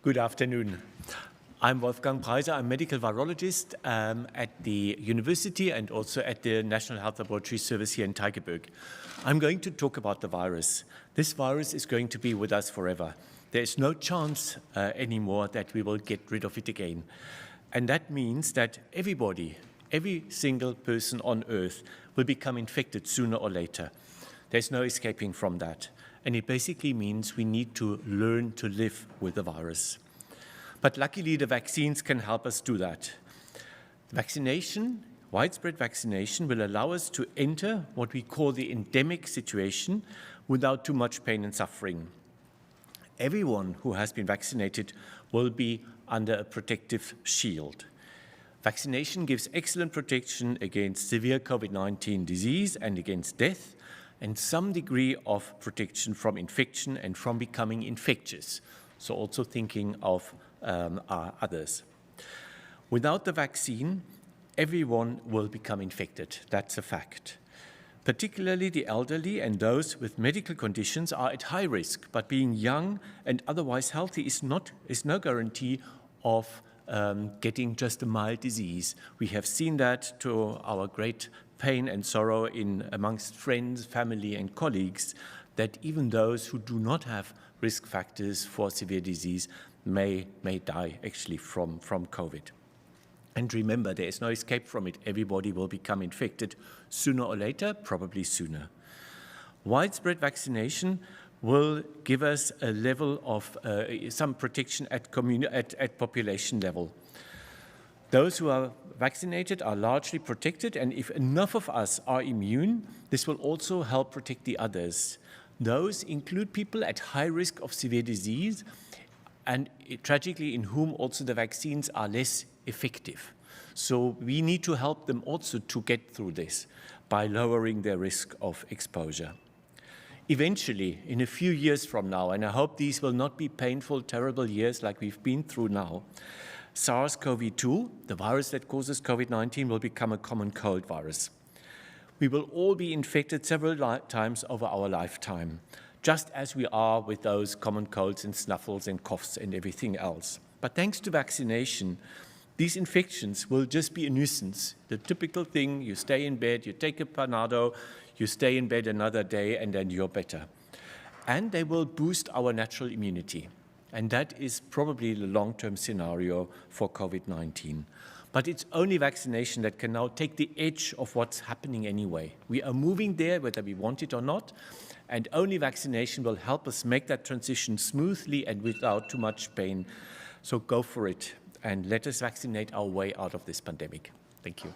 Good afternoon. I'm Wolfgang Preiser. I'm a medical virologist at the university and also at the National Health Laboratory Service here in Tygerberg. I'm going to talk about the virus. This virus is going to be with us forever. There is no chance anymore that we will get rid of it again. And that means that everybody, every single person on Earth will become infected sooner or later. There's no escaping from that. And it basically means we need to learn to live with the virus. But luckily, the vaccines can help us do that. Vaccination, widespread vaccination, will allow us to enter what we call the endemic situation without too much pain and suffering. Everyone who has been vaccinated will be under a protective shield. Vaccination gives excellent protection against severe COVID-19 disease and against death, and some degree of protection from infection and from becoming infectious. So also thinking of others. Without the vaccine, everyone will become infected. That's a fact. Particularly the elderly and those with medical conditions are at high risk, but being young and otherwise healthy is no guarantee of getting just a mild disease. We have seen that to our great pain and sorrow amongst friends, family, and colleagues, that even those who do not have risk factors for severe disease may die actually from COVID. And remember, there is no escape from it. Everybody will become infected sooner or later, probably sooner. Widespread vaccination will give us a level of some protection at population level. Those who are vaccinated are largely protected, and if enough of us are immune, this will also help protect the others. Those include people at high risk of severe disease and tragically in whom also the vaccines are less effective. So we need to help them also to get through this by lowering their risk of exposure. Eventually, in a few years from now, and I hope these will not be painful, terrible years like we've been through now, SARS-CoV-2, the virus that causes COVID-19, will become a common cold virus. We will all be infected several times over our lifetime, just as we are with those common colds and snuffles and coughs and everything else. But thanks to vaccination, these infections will just be a nuisance. The typical thing, you stay in bed, you take a Panado, you stay in bed another day, and then you're better. And they will boost our natural immunity. And that is probably the long-term scenario for COVID-19. But it's only vaccination that can now take the edge of what's happening anyway. We are moving there, whether we want it or not, and only vaccination will help us make that transition smoothly and without too much pain. So go for it, and let us vaccinate our way out of this pandemic. Thank you.